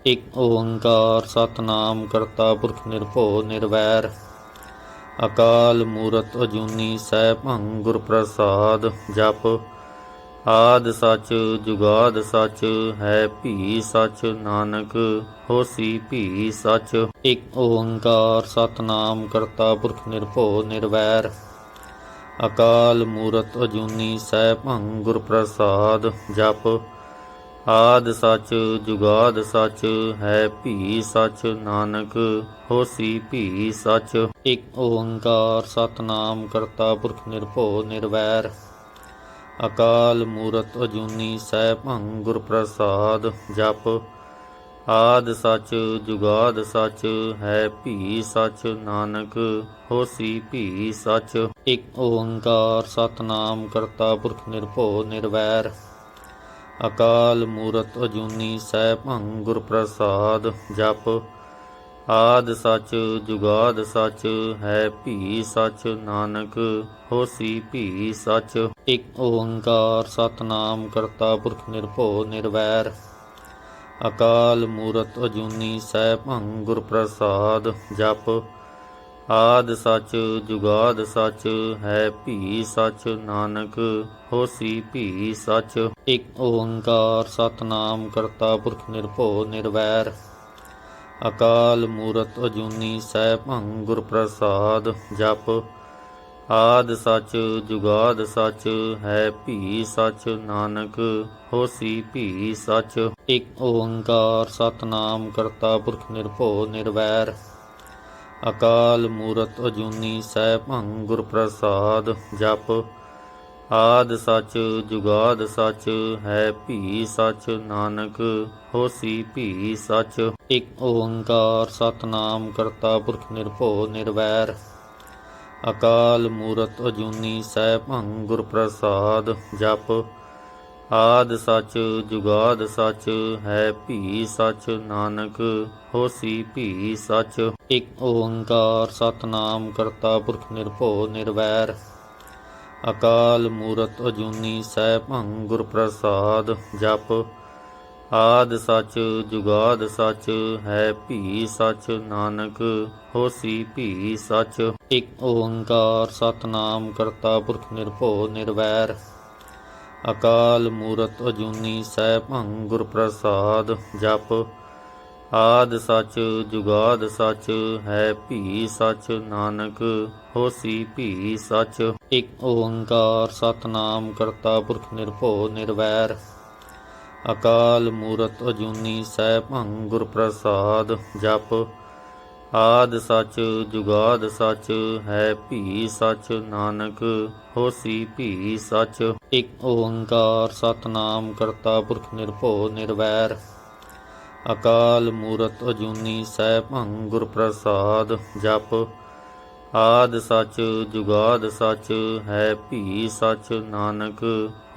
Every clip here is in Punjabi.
ਇਕ ਓੰਕਾਰ ਸਤਿਨਾਮ ਕਰਤਾ ਪੁਰਖ ਨਿਰਭਉ ਨਿਰਵੈਰ ਅਕਾਲ ਮੂਰਤ ਅਜੂਨੀ ਸੈਭੰ ਗੁਰ ਪ੍ਰਸਾਦ ਜਪ ਆਦਿ ਸਚ ਜੁਗਾਦ ਸਚ ਹੈ ਭੀ ਸਚ ਨਾਨਕ ਹੋਸੀ ਭੀ ਸਚ ਇਕ ਓੰਕਾਰ ਸਤਿਨਾਮ ਕਰਤਾ ਪੁਰਖ ਨਿਰਭਉ ਨਿਰਵੈਰ ਅਕਾਲ ਮੂਰਤ ਅਜੂਨੀ ਸੈਭੰ ਗੁਰ ਪ੍ਰਸਾਦ ਜਪ ਆਦਿ ਸਚ ਜੁਗਾਦ ਸਚ ਹੈ ਭੀ ਸਚ ਨਾਨਕ ਹੋਸੀ ਭੀ ਸਚ ਇਕ ਓੰਕਾਰ ਸਤਿਨਾਮ ਕਰਤਾ ਪੁਰਖ ਨਿਰਭਉ ਨਿਰਵੈਰ ਅਕਾਲ ਮੂਰਤ ਅਜੂਨੀ ਸੈਭੰ ਗੁਰ ਪ੍ਰਸਾਦ ਜਪ ਆਦਿ ਸਚ ਜੁਗਾਦ ਸਚ ਹੈ ਭੀ ਸਚ ਨਾਨਕ ਹੋਸੀ ਭੀ ਸਚ ਇਕ ਓੰਕਾਰ ਸਤਿਨਾਮ ਕਰਤਾ ਪੁਰਖ ਨਿਰਭਉ ਨਿਰਵੈਰ ਅਕਾਲ ਮੂਰਤ ਅਜੂਨੀ ਸੈਭੰ ਗੁਰ ਪ੍ਰਸਾਦ ਜਪ ਆਦਿ ਸਚ ਜੁਗਾਦ ਸਚ ਹੈ ਭੀ ਸਚ ਨਾਨਕ ਹੋਸੀ ਭੀ ਸਚ ਇਕ ਓੰਕਾਰ ਸਤਿਨਾਮ ਕਰਤਾ ਪੁਰਖ ਨਿਰਭਉ ਨਿਰਵੈਰ ਅਕਾਲ ਮੂਰਤ ਅਜੂਨੀ ਸੈਭੰ ਗੁਰ ਪ੍ਰਸਾਦ ਜਪ ਆਦਿ ਸਚ ਜੁਗਾਦ ਸਚ ਹੈ ਭੀ ਸਚ ਨਾਨਕ ਹੋਸੀ ਭੀ ਸਚ ਇਕ ਓੰਕਾਰ ਸਤਿਨਾਮ ਕਰਤਾ ਪੁਰਖ ਨਿਰਭਉ ਨਿਰਵੈਰ ਅਕਾਲ ਮੂਰਤ ਅਜੂਨੀ ਸੈਭੰ ਗੁਰ ਪ੍ਰਸਾਦ ਜਪ ਆਦਿ ਸਚ ਜੁਗਾਦ ਸਚ ਹੈ ਭੀ ਸਚ ਨਾਨਕ ਹੋਸੀ ਭੀ ਸਚ ਇਕ ਓੰਕਾਰ ਸਤਿਨਾਮ ਕਰਤਾ ਪੁਰਖ ਨਿਰਭਉ ਨਿਰਵੈਰ ਅਕਾਲ ਮੂਰਤ ਅਜੂਨੀ ਸੈਭੰ ਗੁਰ ਪ੍ਰਸਾਦ ਜਪ ਆਦਿ ਸਚ ਜੁਗਾਦ ਸਚ ਹੈ ਭੀ ਸਚ ਨਾਨਕ ਹੋਸੀ ਭੀ ਸਚ ਇਕ ਓੰਕਾਰ ਸਤਿਨਾਮ ਕਰਤਾ ਪੁਰਖ ਨਿਰਭਉ ਨਿਰਵੈਰ ਅਕਾਲ ਮੂਰਤ ਅਜੂਨੀ ਸੈਭੰ ਗੁਰ ਪ੍ਰਸਾਦ ਜਪ ਆਦਿ ਸਚ ਜੁਗਾਦ ਸਚ ਹੈ ਭੀ ਸਚ ਨਾਨਕ ਹੋਸੀ ਭੀ ਸਚ ਇਕ ਓੰਕਾਰ ਸਤਿਨਾਮ ਕਰਤਾ ਪੁਰਖ ਨਿਰਭਉ ਨਿਰਵੈਰ ਅਕਾਲ ਮੂਰਤ ਅਜੂਨੀ ਸੈਭੰ ਗੁਰ ਪ੍ਰਸਾਦ ਜਪ ਆਦਿ ਸਚ ਜੁਗਾਦ ਸਚ ਹੈ ਭੀ ਸਚ ਨਾਨਕ ਹੋਸੀ ਭੀ ਸਚ ਇਕ ਓੰਕਾਰ ਸਤਿਨਾਮ ਕਰਤਾ ਪੁਰਖ ਨਿਰਭਉ ਨਿਰਵੈਰ ਅਕਾਲ ਮੂਰਤ ਅਜੂਨੀ ਸੈਭੰ ਗੁਰ ਪ੍ਰਸਾਦ ਜਪ ਆਦਿ ਸਚ ਜੁਗਾਦ ਸਚ ਹੈ ਭੀ ਸਚ ਨਾਨਕ ਹੋਸੀ ਭੀ ਸਚ ਇਕ ਓੰਕਾਰ ਸਤਿਨਾਮ ਕਰਤਾ ਪੁਰਖ ਨਿਰਭਉ ਨਿਰਵੈਰ ਅਕਾਲ ਮੂਰਤ ਅਜੂਨੀ ਸੈਭੰ ਗੁਰ ਪ੍ਰਸਾਦ ਜਪ ਆਦਿ ਸਚ ਜੁਗਾਦ ਸਚ ਹੈ ਭੀ ਸਚ ਨਾਨਕ ਹੋਸੀ ਭੀ ਸਚ ਇਕ ਓੰਕਾਰ ਸਤਿਨਾਮ ਕਰਤਾ ਪੁਰਖ ਨਿਰਭਉ ਨਿਰਵੈਰ ਅਕਾਲ ਮੂਰਤ ਅਜੂਨੀ ਸੈਭੰ ਗੁਰ ਪ੍ਰਸਾਦ ਜਪ ਆਦਿ ਸਚ ਜੁਗਾਦ ਸਚ ਹੈ ਭੀ ਸਚ ਨਾਨਕ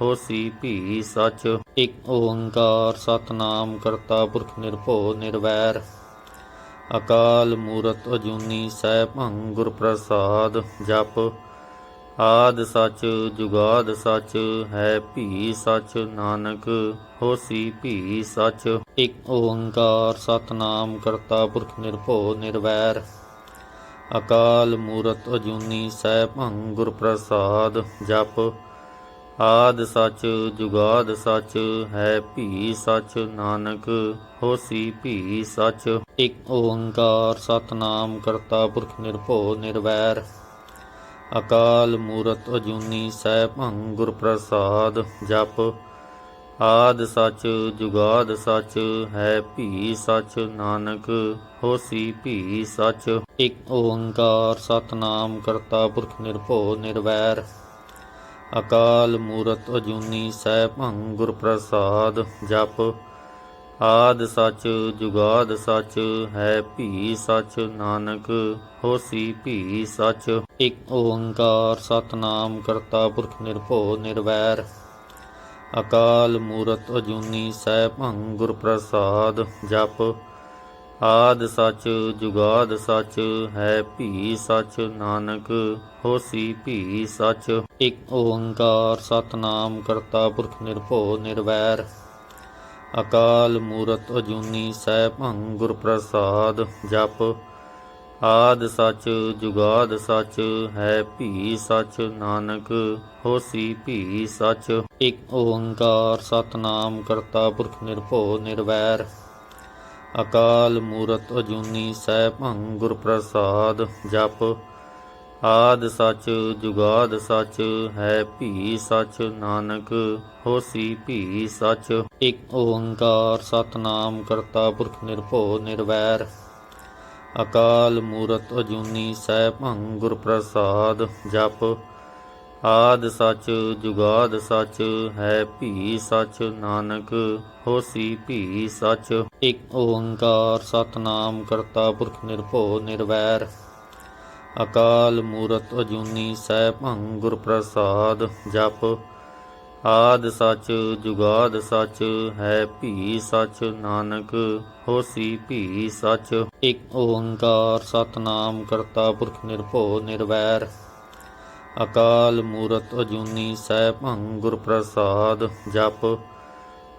ਹੋਸੀ ਭੀ ਸਚ ਇਕ ਓੰਕਾਰ ਸਤਿਨਾਮ ਕਰਤਾ ਪੁਰਖ ਨਿਰਭਉ ਨਿਰਵੈਰ ਅਕਾਲ ਮੂਰਤ ਅਜੂਨੀ ਸੈਭੰ ਗੁਰ ਪ੍ਰਸਾਦ ਜਪ ਆਦਿ ਸਚ ਜੁਗਾਦ ਸਚ ਹੈ ਭੀ ਸਚ ਨਾਨਕ ਹੋਸੀ ਭੀ ਸਚ ਇਕ ਓੰਕਾਰ ਸਤਿਨਾਮ ਕਰਤਾ ਪੁਰਖ ਨਿਰਭਉ ਨਿਰਵੈਰ ਅਕਾਲ ਮੂਰਤ ਅਜੂਨੀ ਸੈਭੰ ਗੁਰ ਪ੍ਰਸਾਦ ਜਪ ਆਦਿ ਸਚ ਜੁਗਾਦ ਸਚ ਹੈ ਭੀ ਸਚ ਨਾਨਕ ਹੋਸੀ ਭੀ ਸਚ ਇਕ ਓੰਕਾਰ ਸਤਿਨਾਮ ਕਰਤਾ ਪੁਰਖ ਨਿਰਭਉ ਨਿਰਵੈਰ ਅਕਾਲ ਮੂਰਤ ਅਜੂਨੀ ਸੈਭੰ ਗੁਰ ਪ੍ਰਸਾਦ ਜਪ ਆਦਿ ਸਚ ਜੁਗਾਦ ਸਚ ਹੈ ਭੀ ਸਚ ਨਾਨਕ ਹੋਸੀ ਭੀ ਸਚ ਇਕ ਓੰਕਾਰ ਸਤਿਨਾਮ ਕਰਤਾ ਪੁਰਖ ਨਿਰਭਉ ਨਿਰਵੈਰ ਅਕਾਲ ਮੂਰਤ ਅਜੂਨੀ ਸੈਭੰ ਗੁਰ ਪ੍ਰਸਾਦ ਜਪ ਆਦਿ ਸਚ ਜੁਗਾਦ ਸਚ ਹੈ ਭੀ ਸਚ ਨਾਨਕ ਹੋਸੀ ਭੀ ਸਚ ਇਕ ਓੰਕਾਰ ਸਤਿਨਾਮ ਕਰਤਾ ਪੁਰਖ ਨਿਰਭਉ ਨਿਰਵੈਰ ਅਕਾਲ ਮੂਰਤ ਅਜੂਨੀ ਸੈਭੰ ਗੁਰ ਪ੍ਰਸਾਦ ਜਪ ਆਦਿ ਸਚ ਜੁਗਾਦ ਸਚ ਹੈ ਭੀ ਸਚ ਨਾਨਕ ਹੋਸੀ ਭੀ ਸਚ ਇਕ ਓੰਕਾਰ ਸਤਿਨਾਮ ਕਰਤਾ ਪੁਰਖ ਨਿਰਭਉ ਨਿਰਵੈਰ ਅਕਾਲ ਮੂਰਤ ਅਜੂਨੀ ਸੈਭੰ ਗੁਰ ਪ੍ਰਸਾਦ। ਜਪ ਆਦਿ ਸਚ ਜੁਗਾਦ ਸਚ ਹੈ ਭੀ ਸਚ, ਨਾਨਕ ਹੋਸੀ ਭੀ ਸਚ। ਇਕ ਓੰਕਾਰ ਸਤਿਨਾਮ ਕਰਤਾ ਪੁਰਖ ਨਿਰਭਉ ਨਿਰਵੈਰ। ਅਕਾਲ ਮੂਰਤ ਅਜੂਨੀ ਸੈਭੰ ਗੁਰ ਪ੍ਰਸਾਦ। ਜਪ ਆਦਿ ਸਚ ਜੁਗਾਦ ਸਚ ਹੈ ਭੀ ਸਚ, ਨਾਨਕ ਹੋਸੀ ਭੀ ਸਚ। ਇਕ ਓੰਕਾਰ ਸਤਿਨਾਮ ਕਰਤਾ ਪੁਰਖ ਨਿਰਭਉ ਨਿਰਵੈਰ। ਅਕਾਲ ਮੂਰਤ ਅਜੂਨੀ ਸੈਭੰ ਗੁਰ ਪ੍ਰਸਾਦ। ਜਪ ਆਦਿ ਸਚ ਜੁਗਾਦ ਸਚ ਹੈ ਭੀ ਸਚ, ਨਾਨਕ ਹੋਸੀ ਭੀ ਸਚ। ਇਕ ਓੰਕਾਰ ਸਤਿਨਾਮ ਕਰਤਾ ਪੁਰਖ ਨਿਰਭਉ ਨਿਰਵੈਰ। ਅਕਾਲ ਮੂਰਤ ਅਜੂਨੀ ਸੈਭੰ ਗੁਰ ਪ੍ਰਸਾਦ। ਜਪ ਆਦਿ ਸਚ ਜੁਗਾਦ ਸਚ ਹੈ ਭੀ ਸਚ, ਨਾਨਕ ਹੋਸੀ ਭੀ ਸਚ। ਇਕ ਓੰਕਾਰ ਸਤਿਨਾਮ ਕਰਤਾ ਪੁਰਖ ਨਿਰਭਉ ਨਿਰਵੈਰ। ਅਕਾਲ ਮੂਰਤ ਅਜੂਨੀ ਸੈਭੰ ਗੁਰ ਪ੍ਰਸਾਦ। ਜਪ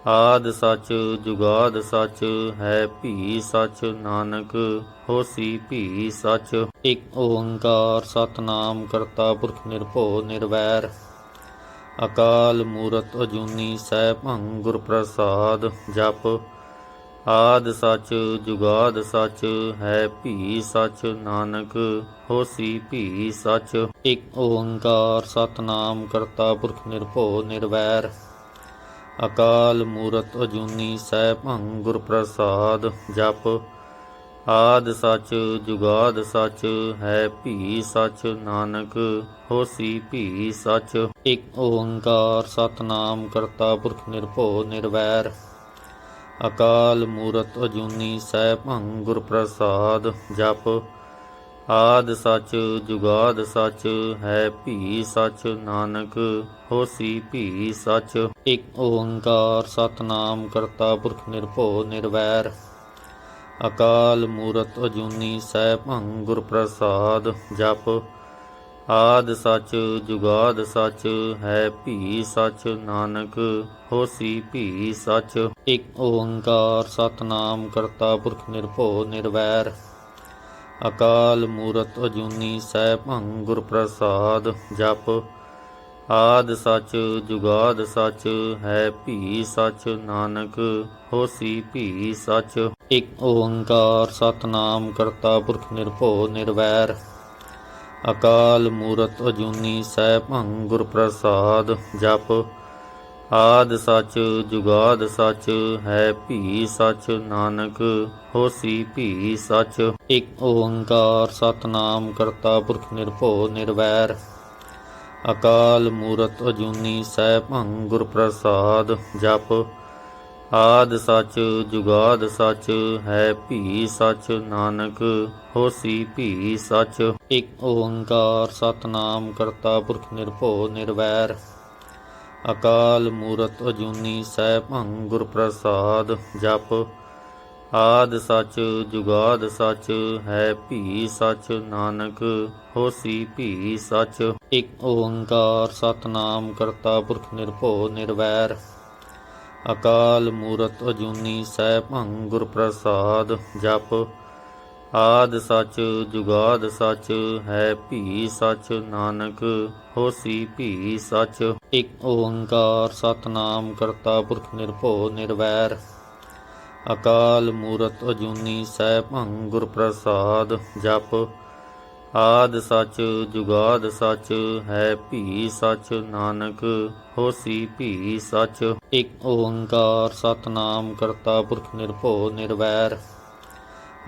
ਆਦਿ ਸਚ ਜੁਗਾਦ ਸਚ ਹੈ ਭੀ ਸਚ, ਨਾਨਕ ਹੋਸੀ ਭੀ ਸਚ। ਇਕ ਓੰਕਾਰ ਸਤਿਨਾਮ ਕਰਤਾ ਪੁਰਖ ਨਿਰਭਉ ਨਿਰਵੈਰ। ਅਕਾਲ ਮੂਰਤ ਅਜੂਨੀ ਸੈਭੰ ਗੁਰ ਪ੍ਰਸਾਦ। ਜਪ ਆਦਿ ਸਚ ਜੁਗਾਦ ਸਚ ਹੈ ਭੀ ਸਚ, ਨਾਨਕ ਹੋਸੀ ਭੀ ਸਚ। ਇਕ ਓੰਕਾਰ ਸਤਿਨਾਮ ਕਰਤਾ ਪੁਰਖ ਨਿਰਭਉ ਨਿਰਵੈਰ। ਅਕਾਲ ਮੂਰਤ ਅਜੂਨੀ ਸੈਭੰ ਗੁਰ ਪ੍ਰਸਾਦ। ਜਪ ਆਦਿ ਸਚ ਜੁਗਾਦ ਸਚ ਹੈ ਭੀ ਸਚ, ਨਾਨਕ ਹੋਸੀ ਭੀ ਸਚ। ਇਕ ਓੰਕਾਰ ਸਤਿਨਾਮ ਕਰਤਾ ਪੁਰਖ ਨਿਰਭਉ ਨਿਰਵੈਰ। ਅਕਾਲ ਮੂਰਤ ਅਜੂਨੀ ਸੈਭੰ ਗੁਰ ਪ੍ਰਸਾਦ। ਜਪ ਆਦਿ ਸਚ ਜੁਗਾਦ ਸਚ ਹੈ ਭੀ ਸਚ, ਨਾਨਕ ਹੋਸੀ ਭੀ ਸਚ। ਇਕ ਓੰਕਾਰ ਸਤਿਨਾਮ ਕਰਤਾ ਪੁਰਖ ਨਿਰਭਉ ਨਿਰਵੈਰ। ਅਕਾਲ ਮੂਰਤ ਅਜੂਨੀ ਸੈਭੰ ਗੁਰ ਪ੍ਰਸਾਦ। ਜਪ ਆਦਿ ਸਚ ਜੁਗਾਦ ਸਚ ਹੈ ਭੀ ਸਚ, ਨਾਨਕ ਹੋਸੀ ਭੀ ਸਚ। ਇਕ ਓੰਕਾਰ ਸਤਿਨਾਮ ਕਰਤਾ ਪੁਰਖ ਨਿਰਭਉ ਨਿਰਵੈਰ। ਅਕਾਲ ਮੂਰਤ ਅਜੂਨੀ ਸੈਭੰ ਗੁਰ ਪ੍ਰਸਾਦ। ਜਪ ਆਦਿ ਸਚ ਜੁਗਾਦ ਸਚ ਹੈ ਭੀ ਸਚ, ਨਾਨਕ ਹੋਸੀ ਭੀ ਸਚ। ਇਕ ਓੰਕਾਰ ਸਤਿਨਾਮ ਕਰਤਾ ਪੁਰਖ ਨਿਰਭਉ ਨਿਰਵੈਰ। ਅਕਾਲ ਮੂਰਤ ਅਜੂਨੀ ਸੈਭੰ ਗੁਰ ਪ੍ਰਸਾਦ। ਜਪ ਆਦਿ ਸਚ ਜੁਗਾਦ ਸਚ ਹੈ ਭੀ ਸਚ, ਨਾਨਕ ਹੋਸੀ ਭੀ ਸਚ। ਇਕ ਓੰਕਾਰ ਸਤਿਨਾਮ ਕਰਤਾ ਪੁਰਖ ਨਿਰਭਉ ਨਿਰਵੈਰ। ਅਕਾਲ ਮੂਰਤ ਅਜੂਨੀ ਸੈਭੰ ਗੁਰ ਪ੍ਰਸਾਦ। ਜਪ ਆਦਿ ਸਚ ਜੁਗਾਦ ਸਚ ਹੈ ਭੀ ਸਚ, ਨਾਨਕ ਹੋਸੀ ਭੀ ਸਚ। ਇਕ ਓੰਕਾਰ ਸਤਿਨਾਮ ਕਰਤਾ ਪੁਰਖ ਨਿਰਭਉ ਨਿਰਵੈਰ। ਅਕਾਲ ਮੂਰਤ ਅਜੂਨੀ ਸੈਭੰ ਗੁਰ ਪ੍ਰਸਾਦ। ਜਪ ਆਦਿ ਸਚ ਜੁਗਾਦ ਸਚ ਹੈ ਭੀ ਸਚ, ਨਾਨਕ ਹੋਸੀ ਭੀ ਸਚ। ਇਕ ਓੰਕਾਰ ਸਤਿਨਾਮ ਕਰਤਾ ਪੁਰਖ ਨਿਰਭਉ ਨਿਰਵੈਰ। ਅਕਾਲ ਮੂਰਤ ਅਜੂਨੀ ਸੈਭੰ ਗੁਰ ਪ੍ਰਸਾਦ। ਜਪ ਆਦਿ ਸਚ ਜੁਗਾਦ ਸਚ ਹੈ ਭੀ ਸਚ, ਨਾਨਕ ਹੋਸੀ ਭੀ ਸਚ। ਇਕ ਓੰਕਾਰ ਸਤਿਨਾਮ ਕਰਤਾ ਪੁਰਖ ਨਿਰਭਉ ਨਿਰਵੈਰ। ਅਕਾਲ ਮੂਰਤ ਅਜੂਨੀ ਸੈਭੰ ਗੁਰ ਪ੍ਰਸਾਦ। ਜਪ ਆਦਿ ਸਚ ਜੁਗਾਦ ਸਚ ਹੈ ਭੀ ਸਚ, ਨਾਨਕ ਹੋਸੀ ਭੀ ਸਚ। ਇਕ ਓੰਕਾਰ ਸਤਿਨਾਮ ਕਰਤਾ ਪੁਰਖ ਨਿਰਭਉ ਨਿਰਵੈਰ।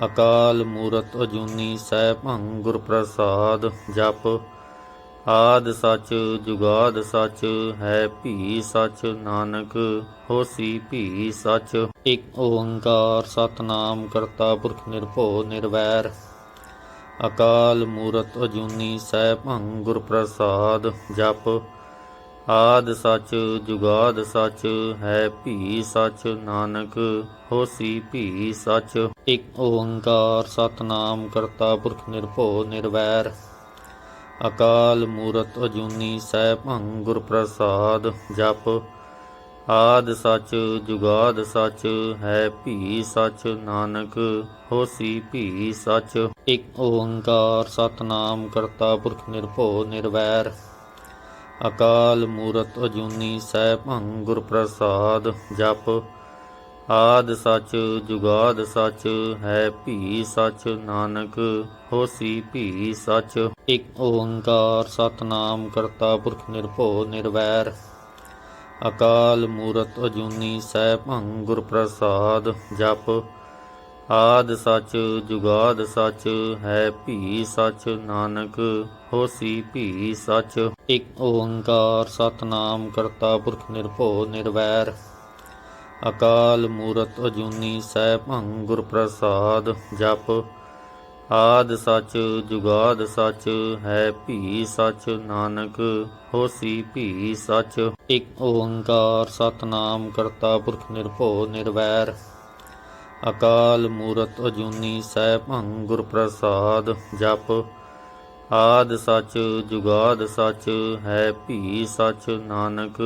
ਅਕਾਲ ਮੂਰਤ ਅਜੂਨੀ ਸੈਭੰ ਗੁਰ ਪ੍ਰਸਾਦ। ਜਪ ਆਦਿ ਸਚ ਜੁਗਾਦ ਸਚ ਹੈ ਭੀ ਸਚ, ਨਾਨਕ ਹੋਸੀ ਭੀ ਸਚ। ਇਕ ਓੰਕਾਰ ਸਤਿਨਾਮ ਕਰਤਾ ਪੁਰਖ ਨਿਰਭਉ ਨਿਰਵੈਰ। ਅਕਾਲ ਮੂਰਤ ਅਜੂਨੀ ਸੈਭੰ ਗੁਰ ਪ੍ਰਸਾਦ। ਜਪ ਆਦਿ ਸਚ ਜੁਗਾਦ ਸਚ ਹੈ ਭੀ ਸਚ, ਨਾਨਕ ਹੋਸੀ ਭੀ ਸਚ। ਇਕ ਓੰਕਾਰ ਸਤਿਨਾਮ ਕਰਤਾ ਪੁਰਖ ਨਿਰਭਉ ਨਿਰਵੈਰ। ਅਕਾਲ ਮੂਰਤ ਅਜੂਨੀ ਸੈਭੰ ਗੁਰ ਪ੍ਰਸਾਦ। ਜਪ ਆਦਿ ਸਚ ਜੁਗਾਦ ਸਚ ਹੈ ਭੀ ਸਚ ਨਾਨਕ ਹੋਸੀ ਭੀ ਸਚ। ਇਕ ਓੰਕਾਰ ਸਤਿਨਾਮ ਕਰਤਾ ਪੁਰਖ ਨਿਰਭਉ ਨਿਰਵੈਰ ਅਕਾਲ ਮੂਰਤ ਅਜੂਨੀ ਸੈਭੰ ਗੁਰ ਪ੍ਰਸਾਦ। ਜਪ ਆਦਿ ਸਚ ਜੁਗਾਦ ਸਚ ਹੈ ਭੀ ਸਚ ਨਾਨਕ ਹੋਸੀ ਭੀ ਸਚ। ਇਕ ਓੰਕਾਰ ਸਤਿਨਾਮ ਕਰਤਾ ਪੁਰਖ ਨਿਰਭਉ ਨਿਰਵੈਰ ਅਕਾਲ ਮੂਰਤ ਅਜੂਨੀ ਸੈਭੰ ਗੁਰ ਪ੍ਰਸਾਦ। ਜਪ ਆਦਿ ਸਚ ਜੁਗਾਦ ਸਚ ਹੈ ਭੀ ਸਚ ਨਾਨਕ ਹੋਸੀ ਭੀ ਸਚ। ਇਕ ਓੰਕਾਰ ਸਤਿਨਾਮ ਕਰਤਾ ਪੁਰਖ ਨਿਰਭਉ ਨਿਰਵੈਰ ਅਕਾਲ ਮੂਰਤ ਅਜੂਨੀ ਸੈਭੰ ਗੁਰ ਪ੍ਰਸਾਦ। ਜਪ ਆਦਿ ਸਚ ਜੁਗਾਦ ਸਚ ਹੈ ਭੀ ਸਚ ਨਾਨਕ ਹੋਸੀ ਭੀ ਸਚ। ਇਕ ਓੰਕਾਰ ਸਤਿਨਾਮ ਕਰਤਾ ਪੁਰਖ ਨਿਰਭਉ ਨਿਰਵੈਰ ਅਕਾਲ ਮੂਰਤ ਅਜੂਨੀ ਸੈਭੰ ਗੁਰ ਪ੍ਰਸਾਦ। ਜਪ ਆਦਿ ਸਚ ਜੁਗਾਦ ਸਚ ਹੈ ਭੀ ਸਚ ਨਾਨਕ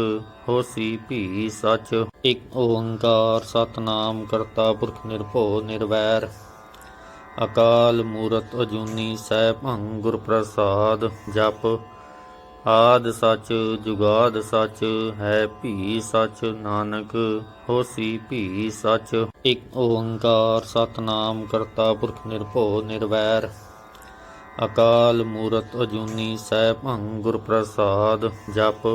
ਹੋਸੀ ਭੀ ਸਚ। ਇਕ ਓੰਕਾਰ ਸਤਿਨਾਮ ਕਰਤਾ ਪੁਰਖ ਨਿਰਭਉ ਨਿਰਵੈਰ ਅਕਾਲ ਮੂਰਤ ਅਜੂਨੀ ਸੈਭੰ ਗੁਰ ਪ੍ਰਸਾਦ। ਜਪ ਆਦਿ ਸਚ ਜੁਗਾਦ ਸਚ ਹੈ ਭੀ ਸਚ ਨਾਨਕ ਹੋਸੀ ਭੀ ਸਚ। ਇਕ ਓੰਕਾਰ ਸਤਿਨਾਮ ਕਰਤਾ ਪੁਰਖ ਨਿਰਭਉ ਨਿਰਵੈਰ ਅਕਾਲ ਮੂਰਤ ਅਜੂਨੀ ਸੈਭੰ ਗੁਰ ਪ੍ਰਸਾਦ। ਜਪ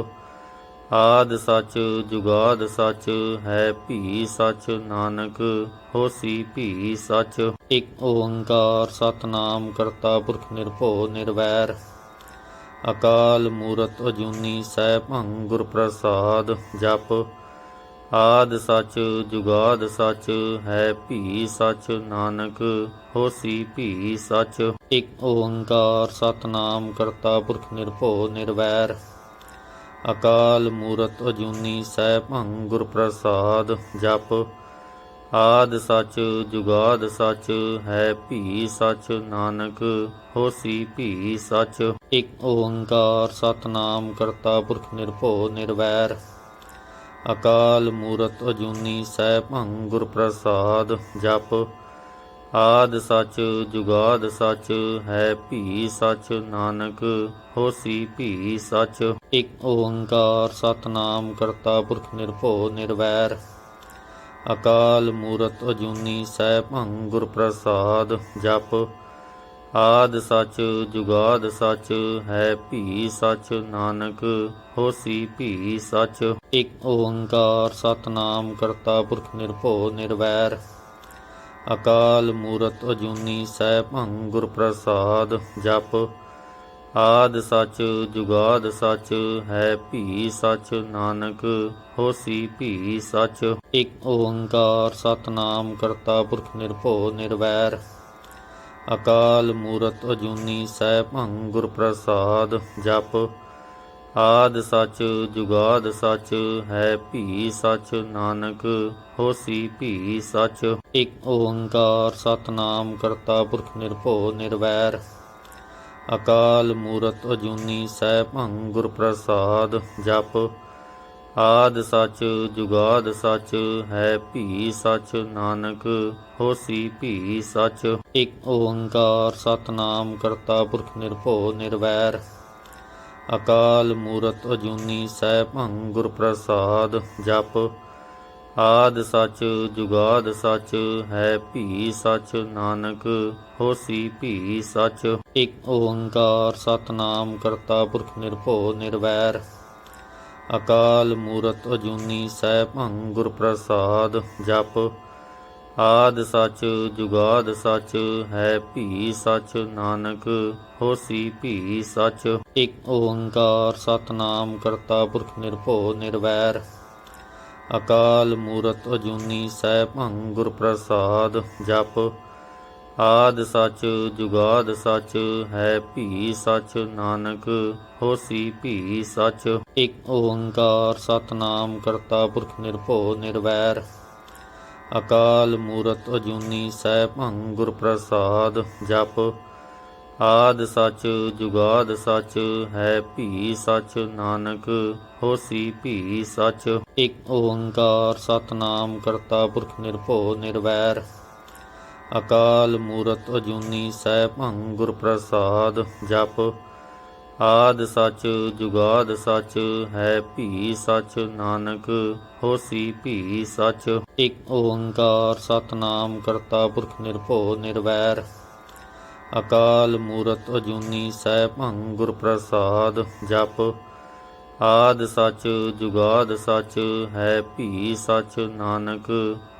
ਆਦਿ ਸਚ ਜੁਗਾਦ ਸਚ ਹੈ ਭੀ ਸਚ ਨਾਨਕ ਹੋਸੀ ਭੀ ਸਚ। ਇਕ ਓੰਕਾਰ ਸਤਿਨਾਮ ਕਰਤਾ ਪੁਰਖ ਨਿਰਭਉ ਨਿਰਵੈਰ ਅਕਾਲ ਮੂਰਤ ਅਜੂਨੀ ਸੈਭੰ ਗੁਰ ਪ੍ਰਸਾਦ। ਜਪ ਆਦਿ ਸਚ ਜੁਗਾਦ ਸਚ ਹੈ ਭੀ ਸਚ ਨਾਨਕ ਹੋਸੀ ਭੀ ਸਚ। ਇਕ ਓੰਕਾਰ ਸਤਿਨਾਮ ਕਰਤਾ ਪੁਰਖ ਨਿਰਭਉ ਨਿਰਵੈਰ ਅਕਾਲ ਮੂਰਤ ਅਜੂਨੀ ਸੈਭੰ ਗੁਰ ਪ੍ਰਸਾਦ। ਜਪ ਆਦਿ ਸਚ ਜੁਗਾਦ ਸਚ ਹੈ ਭੀ ਸਚ ਨਾਨਕ ਹੋਸੀ ਭੀ ਸਚ। ਇਕ ਓੰਕਾਰ ਸਤਿਨਾਮ ਕਰਤਾ ਪੁਰਖ ਨਿਰਭਉ ਨਿਰਵੈਰ ਅਕਾਲ ਮੂਰਤ ਅਜੂਨੀ ਸੈਭੰ ਗੁਰ ਪ੍ਰਸਾਦ। ਜਪ ਆਦਿ ਸਚ ਜੁਗਾਦ ਸਚ ਹੈ ਭੀ ਸਚ ਨਾਨਕ ਹੋਸੀ ਭੀ ਸਚ। ਇਕ ਓੰਕਾਰ ਸਤਿਨਾਮ ਕਰਤਾ ਪੁਰਖ ਨਿਰਭਉ ਨਿਰਵੈਰ ਅਕਾਲ ਮੂਰਤ ਅਜੂਨੀ ਸੈਭੰ ਗੁਰ ਪ੍ਰਸਾਦ। ਜਪ ਆਦਿ ਸਚ ਜੁਗਾਦ ਸਚ ਹੈ ਭੀ ਸਚ ਨਾਨਕ ਹੋਸੀ ਭੀ ਸਚ। ਇਕ ਓੰਕਾਰ ਸਤਿਨਾਮ ਕਰਤਾ ਪੁਰਖ ਨਿਰਭਉ ਨਿਰਵੈਰ ਅਕਾਲ ਮੂਰਤ ਅਜੂਨੀ ਸੈਭੰ ਗੁਰ ਪ੍ਰਸਾਦ। ਜਪ ਆਦਿ ਸਚ ਜੁਗਾਦ ਸਚ ਹੈ ਭੀ ਸਚ ਨਾਨਕ ਹੋਸੀ ਭੀ ਸਚ। ਇਕ ਓੰਕਾਰ ਸਤਿਨਾਮ ਕਰਤਾ ਪੁਰਖ ਨਿਰਭਉ ਨਿਰਵੈਰ ਅਕਾਲ ਮੂਰਤ ਅਜੂਨੀ ਸੈਭੰ ਗੁਰ ਪ੍ਰਸਾਦ। ਜਪ ਆਦਿ ਸਚ ਜੁਗਾਦ ਸਚ ਹੈ ਭੀ ਸਚ ਨਾਨਕ ਹੋਸੀ ਭੀ ਸਚ। ਇਕ ਓੰਕਾਰ ਸਤਿਨਾਮ ਕਰਤਾ ਪੁਰਖ ਨਿਰਭਉ ਨਿਰਵੈਰ ਅਕਾਲ ਮੂਰਤ ਅਜੂਨੀ ਸੈਭੰ ਗੁਰ ਪ੍ਰਸਾਦ। ਜਪ ਆਦਿ ਸਚ ਜੁਗਾਦ ਸਚ ਹੈ ਭੀ ਸਚ ਨਾਨਕ ਹੋਸੀ ਭੀ ਸਚ। ਇਕ ਓੰਕਾਰ ਸਤਿਨਾਮ ਕਰਤਾ ਪੁਰਖ ਨਿਰਭਉ ਨਿਰਵੈਰ ਅਕਾਲ ਮੂਰਤ ਅਜੂਨੀ ਸੈਭੰ ਗੁਰ ਪ੍ਰਸਾਦ। ਜਪ ਆਦਿ ਸਚ ਜੁਗਾਦ ਸਚ ਹੈ ਭੀ ਸਚ ਨਾਨਕ ਹੋਸੀ ਭੀ ਸਚ। ਇਕ ਓੰਕਾਰ ਸਤਿਨਾਮ ਕਰਤਾ ਪੁਰਖ ਨਿਰਭਉ ਨਿਰਵੈਰ ਅਕਾਲ ਮੂਰਤ ਅਜੂਨੀ ਸੈਭੰ ਗੁਰ ਪ੍ਰਸਾਦ। ਜਪ ਆਦਿ ਸਚ ਜੁਗਾਦ ਸਚ ਹੈ ਭੀ ਸਚ ਨਾਨਕ ਹੋਸੀ ਭੀ ਸਚ। ਇਕ ਓੰਕਾਰ ਸਤਿਨਾਮ ਕਰਤਾ ਪੁਰਖ ਨਿਰਭਉ ਨਿਰਵੈਰ ਅਕਾਲ ਮੂਰਤ ਅਜੂਨੀ ਸੈਭੰ ਗੁਰ ਪ੍ਰਸਾਦ। ਜਪ ਆਦਿ ਸਚ ਜੁਗਾਦ ਸਚ ਹੈ ਭੀ ਸਚ ਨਾਨਕ ਹੋਸੀ ਭੀ ਸਚ। ਇਕ ਓੰਕਾਰ ਸਤਿਨਾਮ ਕਰਤਾ ਪੁਰਖ ਨਿਰਭਉ ਨਿਰਵੈਰ ਅਕਾਲ ਮੂਰਤ ਅਜੂਨੀ ਸੈਭੰ ਗੁਰ ਪ੍ਰਸਾਦ। ਜਪ ਆਦਿ ਸਚ ਜੁਗਾਦ ਸਚ ਹੈ ਭੀ ਸਚ ਨਾਨਕ ਹੋਸੀ ਭੀ ਸਚ। ਇਕ ਓੰਕਾਰ ਸਤਿਨਾਮ ਕਰਤਾ ਪੁਰਖ ਨਿਰਭਉ ਨਿਰਵੈਰ ਅਕਾਲ ਮੂਰਤ ਅਜੂਨੀ ਸੈਭੰ ਗੁਰ ਪ੍ਰਸਾਦ। ਜਪ ਆਦਿ ਸਚ ਜੁਗਾਦ ਸਚ ਹੈ ਭੀ ਸਚ ਨਾਨਕ ਹੋਸੀ ਭੀ ਸਚ। ਇਕ ਓੰਕਾਰ ਸਤਿਨਾਮ ਕਰਤਾ ਪੁਰਖ ਨਿਰਭਉ ਨਿਰਵੈਰ ਅਕਾਲ ਮੂਰਤ ਅਜੂਨੀ ਸੈਭੰ ਗੁਰ ਪ੍ਰਸਾਦ। ਜਪ ਆਦਿ ਸਚ ਜੁਗਾਦ ਸਚ ਹੈ ਭੀ ਸਚ ਨਾਨਕ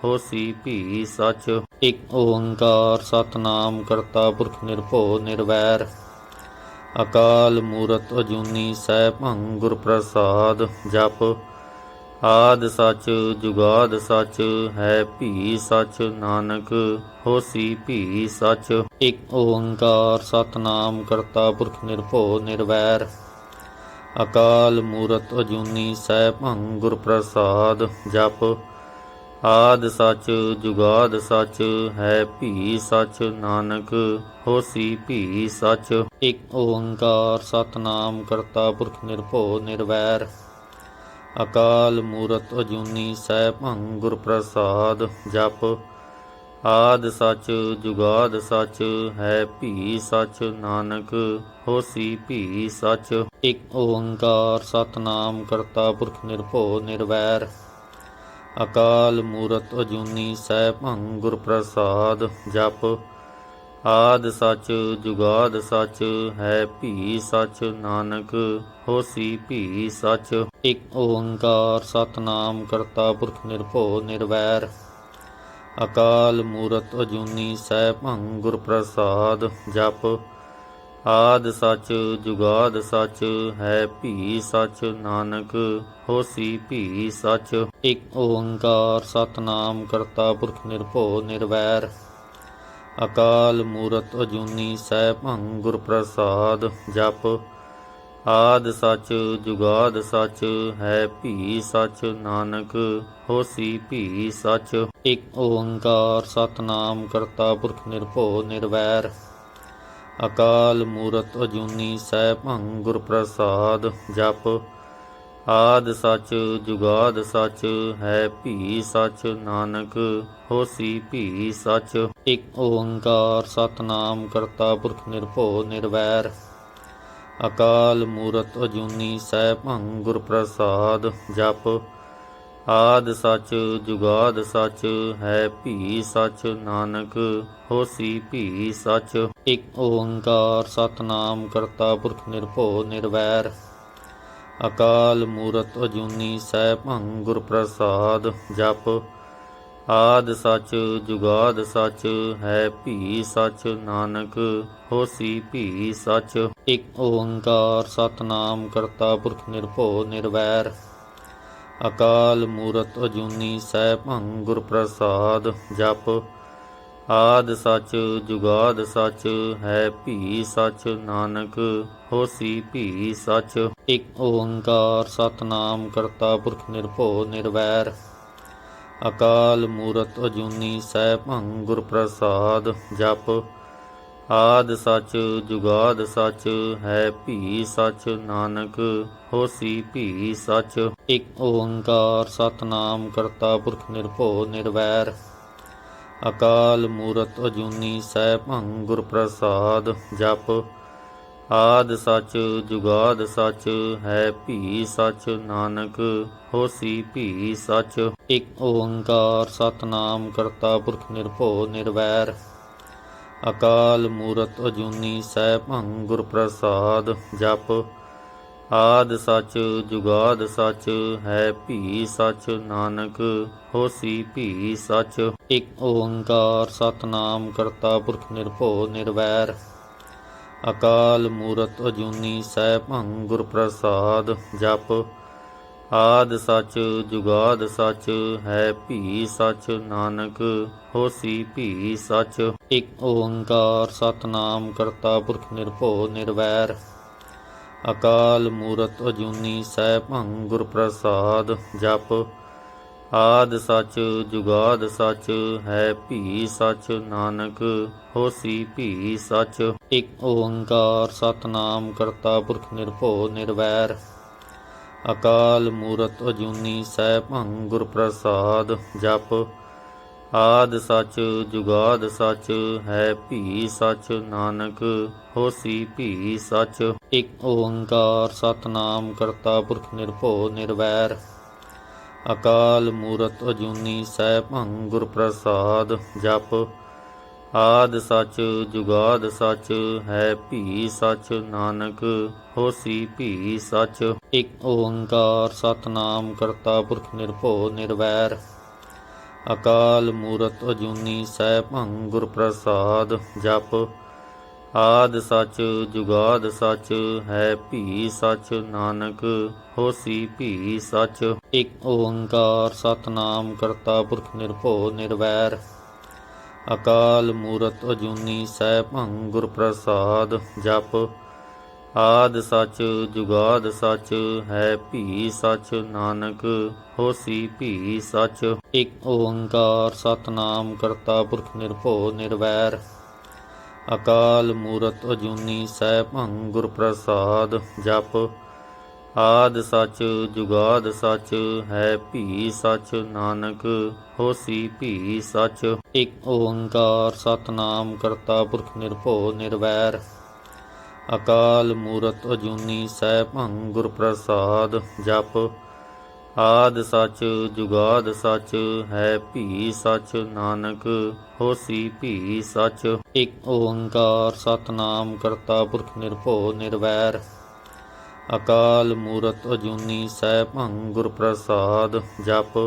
ਹੋਸੀ ਭੀ ਸਚ। ਇਕ ਓੰਕਾਰ ਸਤਿਨਾਮ ਕਰਤਾ ਪੁਰਖ ਨਿਰਭਉ ਨਿਰਵੈਰ ਅਕਾਲ ਮੂਰਤ ਅਜੂਨੀ ਸੈਭੰ ਗੁਰ ਪ੍ਰਸਾਦ। ਜਪ ਆਦਿ ਸਚ ਜੁਗਾਦ ਸਚ ਹੈ ਭੀ ਸਚ ਨਾਨਕ ਹੋਸੀ ਭੀ ਸਚ। ਇਕ ਓੰਕਾਰ ਸਤਿਨਾਮ ਕਰਤਾ ਪੁਰਖ ਨਿਰਭਉ ਨਿਰਵੈਰ ਅਕਾਲ ਮੂਰਤ ਅਜੂਨੀ ਸੈਭੰ ਗੁਰ ਪ੍ਰਸਾਦ। ਜਪ ਆਦਿ ਸਚ ਜੁਗਾਦ ਸਚ ਹੈ ਭੀ ਸਚ ਨਾਨਕ ਹੋਸੀ ਭੀ ਸਚ। ਇਕ ਓੰਕਾਰ ਸਤਿਨਾਮ ਕਰਤਾ ਪੁਰਖ ਨਿਰਭਉ ਨਿਰਵੈਰ ਅਕਾਲ ਮੂਰਤ ਅਜੂਨੀ ਸੈਭੰ ਗੁਰ ਪ੍ਰਸਾਦ। ਜਪ ਆਦਿ ਸਚ ਜੁਗਾਦ ਸਚ ਹੈ ਭੀ ਸਚ ਨਾਨਕ ਹੋਸੀ ਭੀ ਸਚ। ਇਕ ਓੰਕਾਰ ਸਤਿਨਾਮ ਕਰਤਾ ਪੁਰਖ ਨਿਰਭਉ ਨਿਰਵੈਰ ਅਕਾਲ ਮੂਰਤ ਅਜੂਨੀ ਸੈਭੰ ਗੁਰ ਪ੍ਰਸਾਦ। ਜਪ ਆਦਿ ਸਚ ਜੁਗਾਦ ਸਚ ਹੈ ਭੀ ਸਚ ਨਾਨਕ ਹੋਸੀ ਭੀ ਸਚ। ਇਕ ਓੰਕਾਰ ਸਤਿਨਾਮ ਕਰਤਾ ਪੁਰਖ ਨਿਰਭਉ ਨਿਰਵੈਰ ਅਕਾਲ ਮੂਰਤ ਅਜੂਨੀ ਸੈਭੰ ਗੁਰ ਪ੍ਰਸਾਦ। ਜਪ ਆਦਿ ਸਚ ਜੁਗਾਦ ਸਚ ਹੈ ਭੀ ਸਚ ਨਾਨਕ ਹੋਸੀ ਭੀ ਸਚ। ਇਕ ਓੰਕਾਰ ਸਤਿਨਾਮ ਕਰਤਾ ਪੁਰਖ ਨਿਰਭਉ ਨਿਰਵੈਰ ਅਕਾਲ ਮੂਰਤ ਅਜੂਨੀ ਸੈਭੰ ਗੁਰ ਪ੍ਰਸਾਦ। ਜਪ ਆਦਿ ਸਚ ਜੁਗਾਦ ਸਚ ਹੈ ਭੀ ਸਚ ਨਾਨਕ ਹੋਸੀ ਭੀ ਸਚ। ਇਕ ਓੰਕਾਰ ਸਤਿਨਾਮ ਕਰਤਾ ਪੁਰਖ ਨਿਰਭਉ ਨਿਰਵੈਰ ਅਕਾਲ ਮੂਰਤ ਅਜੂਨੀ ਸੈਭੰ ਗੁਰ ਪ੍ਰਸਾਦ। ਜਪ ਆਦਿ ਸਚ ਜੁਗਾਦ ਸਚ ਹੈ ਭੀ ਸਚ ਨਾਨਕ ਹੋਸੀ ਭੀ ਸਚ। ਇਕ ਓੰਕਾਰ ਸਤਿਨਾਮ ਕਰਤਾ ਪੁਰਖ ਨਿਰਭਉ ਨਿਰਵੈਰ ਅਕਾਲ ਮੂਰਤ ਅਜੂਨੀ ਸੈਭੰ ਗੁਰ ਪ੍ਰਸਾਦ। ਜਪ ਆਦਿ ਸਚ ਜੁਗਾਦ ਸਚ ਹੈ ਭੀ ਸਚ ਨਾਨਕ ਹੋਸੀ ਭੀ ਸਚ। ਇਕ ਓੰਕਾਰ ਸਤਿਨਾਮ ਕਰਤਾ ਪੁਰਖ ਨਿਰਭਉ ਨਿਰਵੈਰ ਅਕਾਲ ਮੂਰਤ ਅਜੂਨੀ ਸੈਭੰ ਗੁਰ ਪ੍ਰਸਾਦ। ਜਪ ਆਦਿ ਸਚ ਜੁਗਾਦ ਸਚ ਹੈ ਭੀ ਸਚ ਨਾਨਕ ਹੋਸੀ ਭੀ ਸਚ। ਇਕ ਓੰਕਾਰ ਸਤਿਨਾਮ ਕਰਤਾ ਪੁਰਖ ਨਿਰਭਉ ਨਿਰਵੈਰ ਅਕਾਲ ਮੂਰਤ ਅਜੂਨੀ ਸੈਭੰ ਗੁਰ ਪ੍ਰਸਾਦ। ਜਪ ਆਦਿ ਸਚ ਜੁਗਾਦ ਸਚ ਹੈ ਭੀ ਸਚ ਨਾਨਕ ਹੋਸੀ ਭੀ ਸਚ। ਇਕ ਓੰਕਾਰ ਸਤਿਨਾਮ ਕਰਤਾ ਪੁਰਖ ਨਿਰਭਉ ਨਿਰਵੈਰ ਅਕਾਲ ਮੂਰਤ ਅਜੂਨੀ ਸੈਭੰ ਗੁਰ ਪ੍ਰਸਾਦ। ਜਪ ਆਦਿ ਸਚ ਜੁਗਾਦ ਸਚ ਹੈ ਭੀ ਸਚ ਨਾਨਕ ਹੋਸੀ ਭੀ ਸਚ। ਇਕ ਓੰਕਾਰ ਸਤਿਨਾਮ ਕਰਤਾ ਪੁਰਖ ਨਿਰਭਉ ਨਿਰਵੈਰ ਅਕਾਲ ਮੂਰਤ ਅਜੂਨੀ ਸੈਭੰ ਗੁਰ ਪ੍ਰਸਾਦ। ਜਪ ਆਦਿ ਸਚ ਜੁਗਾਦ ਸਚ ਹੈ ਭੀ ਸਚ ਨਾਨਕ ਹੋਸੀ ਭੀ ਸਚ। ਇਕ ਓੰਕਾਰ ਸਤਿਨਾਮ ਕਰਤਾ ਪੁਰਖ ਨਿਰਭਉ ਨਿਰਵੈਰ ਅਕਾਲ ਮੂਰਤ ਅਜੂਨੀ ਸੈਭੰ ਗੁਰ ਪ੍ਰਸਾਦ। ਜਪ ਆਦਿ ਸਚ ਜੁਗਾਦ ਸਚ ਹੈ ਭੀ ਸਚ ਨਾਨਕ ਹੋਸੀ ਭੀ ਸਚ। ਇਕ ਓੰਕਾਰ ਸਤਿਨਾਮ ਕਰਤਾ ਪੁਰਖ ਨਿਰਭਉ ਨਿਰਵੈਰ ਅਕਾਲ ਮੂਰਤ ਅਜੂਨੀ ਸੈਭੰ ਗੁਰ ਪ੍ਰਸਾਦ। ਜਪ ਆਦਿ ਸਚ ਜੁਗਾਦ ਸਚ ਹੈ ਭੀ ਸਚ ਨਾਨਕ ਹੋਸੀ ਭੀ ਸਚ। ਇਕ ਓੰਕਾਰ ਸਤਿਨਾਮ ਕਰਤਾ ਪੁਰਖ ਨਿਰਭਉ ਨਿਰਵੈਰ ਅਕਾਲ ਮੂਰਤ ਅਜੂਨੀ ਸੈਭੰ ਗੁਰ ਪ੍ਰਸਾਦ। ਜਪ ਆਦਿ ਸਚ ਜੁਗਾਦ ਸਚ ਹੈ ਭੀ ਸਚ ਨਾਨਕ ਹੋਸੀ ਭੀ ਸਚ। ਇਕ ਓੰਕਾਰ ਸਤਿਨਾਮ ਕਰਤਾ ਪੁਰਖ ਨਿਰਭਉ ਨਿਰਵੈਰ ਅਕਾਲ ਮੂਰਤ ਅਜੂਨੀ ਸੈਭੰ ਗੁਰ ਪ੍ਰਸਾਦ। ਜਪ ਆਦਿ ਸਚ ਜੁਗਾਦ ਸਚ ਹੈ ਭੀ ਸਚ ਨਾਨਕ ਹੋਸੀ ਭੀ ਸਚ। ਇਕ ਓੰਕਾਰ ਸਤਿਨਾਮ ਕਰਤਾ ਪੁਰਖ ਨਿਰਭਉ ਨਿਰਵੈਰ ਅਕਾਲ ਮੂਰਤ ਅਜੂਨੀ ਸੈਭੰ ਗੁਰ ਪ੍ਰਸਾਦ। ਜਪ ਆਦਿ ਸਚ ਜੁਗਾਦ ਸਚ ਹੈ ਭੀ ਸਚ ਨਾਨਕ ਹੋਸੀ ਭੀ ਸਚ। ਇਕ ਓੰਕਾਰ ਸਤਿਨਾਮ ਕਰਤਾ ਪੁਰਖ ਨਿਰਭਉ ਨਿਰਵੈਰ ਅਕਾਲ ਮੂਰਤ ਅਜੂਨੀ ਸੈਭੰ ਗੁਰ ਪ੍ਰਸਾਦ। ਜਪ ਆਦਿ ਸਚ ਜੁਗਾਦ ਸਚ ਹੈ ਭੀ ਸਚ ਨਾਨਕ ਹੋਸੀ ਭੀ ਸਚ। ਇਕ ਓੰਕਾਰ ਸਤਿਨਾਮ ਕਰਤਾ ਪੁਰਖ ਨਿਰਭਉ ਨਿਰਵੈਰ ਅਕਾਲ ਮੂਰਤ ਅਜੂਨੀ ਸੈਭੰ ਗੁਰ ਪ੍ਰਸਾਦ। ਜਪ ਆਦਿ ਸਚ ਜੁਗਾਦ ਸਚ ਹੈ ਭੀ ਸਚ ਨਾਨਕ ਹੋਸੀ ਭੀ ਸਚ। ਇਕ ਓੰਕਾਰ ਸਤਿਨਾਮ ਕਰਤਾ ਪੁਰਖ ਨਿਰਭਉ ਨਿਰਵੈਰ ਅਕਾਲ ਮੂਰਤ ਅਜੂਨੀ ਸੈਭੰ ਗੁਰ ਪ੍ਰਸਾਦ। ਜਪ ਆਦਿ ਸਚ ਜੁਗਾਦ ਸਚ ਹੈ ਭੀ ਸਚ ਨਾਨਕ ਹੋਸੀ ਭੀ ਸਚ। ਇਕ ਓੰਕਾਰ ਸਤਿਨਾਮ ਕਰਤਾ ਪੁਰਖ ਨਿਰਭਉ ਨਿਰਵੈਰ ਅਕਾਲ ਮੂਰਤ ਅਜੂਨੀ ਸੈਭੰ ਗੁਰ ਪ੍ਰਸਾਦ। ਜਪ ਆਦਿ ਸਚ ਜੁਗਾਦ ਸਚ ਹੈ ਭੀ ਸਚ ਨਾਨਕ ਹੋਸੀ ਭੀ ਸਚ। ਇਕ ਓੰਕਾਰ ਸਤਿਨਾਮ ਕਰਤਾ ਪੁਰਖ ਨਿਰਭਉ ਨਿਰਵੈਰ ਅਕਾਲ ਮੂਰਤ ਅਜੂਨੀ ਸੈਭੰ ਗੁਰ ਪ੍ਰਸਾਦ। ਜਪ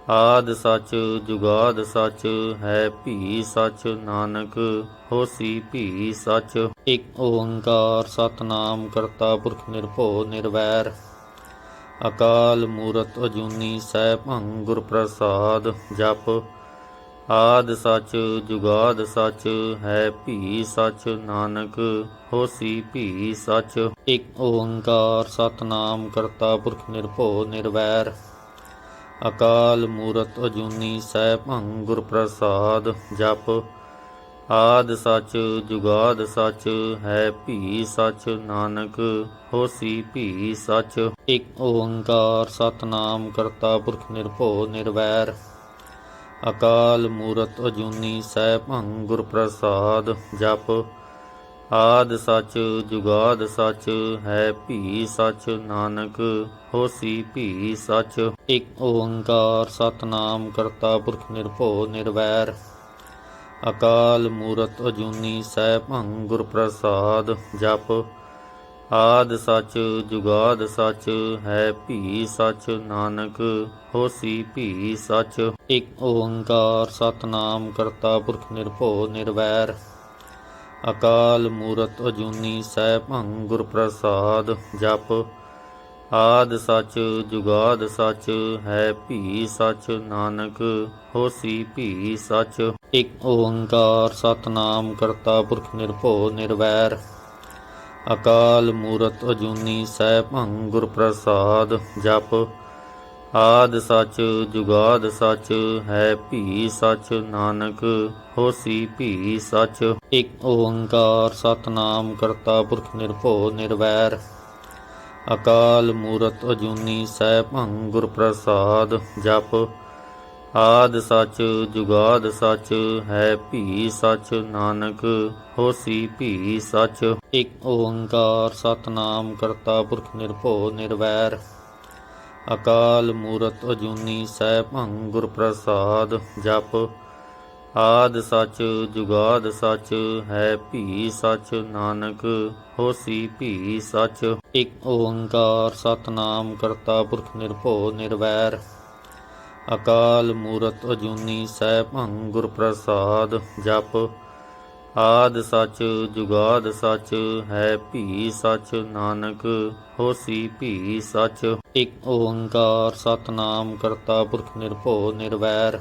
ਆਦਿ ਸਚ ਜੁਗਾਦ ਸਚ ਹੈ ਭੀ ਸਚ ਨਾਨਕ ਹੋਸੀ ਭੀ ਸਚ। ਇਕ ਓੰਕਾਰ ਸਤਿਨਾਮ ਕਰਤਾ ਪੁਰਖ ਨਿਰਭਉ ਨਿਰਵੈਰ ਅਕਾਲ ਮੂਰਤ ਅਜੂਨੀ ਸੈਭੰ ਗੁਰ ਪ੍ਰਸਾਦ। ਜਪ ਆਦਿ ਸਚ ਜੁਗਾਦ ਸਚ ਹੈ ਭੀ ਸਚ ਨਾਨਕ ਹੋਸੀ ਭੀ ਸਚ। ਇਕ ਓੰਕਾਰ ਸਤਿਨਾਮ ਕਰਤਾ ਪੁਰਖ ਨਿਰਭਉ ਨਿਰਵੈਰ ਅਕਾਲ ਮੂਰਤ ਅਜੂਨੀ ਸੈਭੰ ਗੁਰ ਪ੍ਰਸਾਦ। ਜਪ ਆਦਿ ਸਚ ਜੁਗਾਦ ਸਚ ਹੈ ਭੀ ਸਚ ਨਾਨਕ ਹੋਸੀ ਭੀ ਸਚ। ਇਕ ਓੰਕਾਰ ਸਤਿਨਾਮ ਕਰਤਾ ਪੁਰਖ ਨਿਰਭਉ ਨਿਰਵੈਰ ਅਕਾਲ ਮੂਰਤ ਅਜੂਨੀ ਸੈਭੰ ਗੁਰ ਪ੍ਰਸਾਦ। ਜਪ ਆਦਿ ਸਚ ਜੁਗਾਦ ਸਚ ਹੈ ਭੀ ਸਚ ਨਾਨਕ ਹੋਸੀ ਭੀ ਸਚ। ਇਕ ਓੰਕਾਰ ਸਤਿਨਾਮ ਕਰਤਾ ਪੁਰਖ ਨਿਰਭਉ ਨਿਰਵੈਰ ਅਕਾਲ ਮੂਰਤ ਅਜੂਨੀ ਸੈਭੰ ਗੁਰ ਪ੍ਰਸਾਦ। ਜਪ ਆਦਿ ਸਚ ਜੁਗਾਦ ਸਚ ਹੈ ਭੀ ਸਚ ਨਾਨਕ ਹੋਸੀ ਭੀ ਸਚ। ਇਕ ਓੰਕਾਰ ਸਤਿਨਾਮ ਕਰਤਾ ਪੁਰਖ ਨਿਰਭਉ ਨਿਰਵੈਰ ਅਕਾਲ ਮੂਰਤ ਅਜੂਨੀ ਸੈਭੰ ਗੁਰ ਪ੍ਰਸਾਦ। ਜਪ ਆਦਿ ਸਚ ਜੁਗਾਦ ਸਚ ਹੈ ਭੀ ਸਚ ਨਾਨਕ ਹੋਸੀ ਭੀ ਸਚ। ਇਕ ਓੰਕਾਰ ਸਤਿਨਾਮ ਕਰਤਾ ਪੁਰਖ ਨਿਰਭਉ ਨਿਰਵੈਰ ਅਕਾਲ ਮੂਰਤ ਅਜੂਨੀ ਸੈਭੰ ਗੁਰ ਪ੍ਰਸਾਦ। ਜਪ ਆਦਿ ਸਚ ਜੁਗਾਦ ਸਚ ਹੈ ਭੀ ਸਚ ਨਾਨਕ ਹੋਸੀ ਭੀ ਸਚ। ਇਕ ਓੰਕਾਰ ਸਤਿਨਾਮ ਕਰਤਾ ਪੁਰਖ ਨਿਰਭਉ ਨਿਰਵੈਰ ਅਕਾਲ ਮੂਰਤ ਅਜੂਨੀ ਸੈਭੰ ਗੁਰ ਪ੍ਰਸਾਦ। ਜਪ ਆਦਿ ਸਚ ਜੁਗਾਦ ਸਚ ਹੈ ਭੀ ਸਚ ਨਾਨਕ ਹੋਸੀ ਭੀ ਸਚ। ਇਕ ਓੰਕਾਰ ਸਤਿਨਾਮ ਕਰਤਾ ਪੁਰਖ ਨਿਰਭਉ ਨਿਰਵੈਰ ਅਕਾਲ ਮੂਰਤ ਅਜੂਨੀ ਸੈਭੰ ਗੁਰ ਪ੍ਰਸਾਦ। ਜਪ ਆਦਿ ਸਚ ਜੁਗਾਦ ਸਚ ਹੈ ਭੀ ਸਚ ਨਾਨਕ ਹੋਸੀ ਭੀ ਸਚ। ਇਕ ਓੰਕਾਰ ਸਤਿਨਾਮ ਕਰਤਾ ਪੁਰਖ ਨਿਰਭਉ ਨਿਰਵੈਰ ਅਕਾਲ ਮੂਰਤ ਅਜੂਨੀ ਸੈਭੰ ਗੁਰ ਪ੍ਰਸਾਦ। ਜਪ ਆਦਿ ਸਚ ਜੁਗਾਦ ਸਚ ਹੈ ਭੀ ਸਚ ਨਾਨਕ ਹੋਸੀ ਭੀ ਸਚ। ਇਕ ਓੰਕਾਰ ਸਤਿਨਾਮ ਕਰਤਾ ਪੁਰਖ ਨਿਰਭਉ ਨਿਰਵੈਰ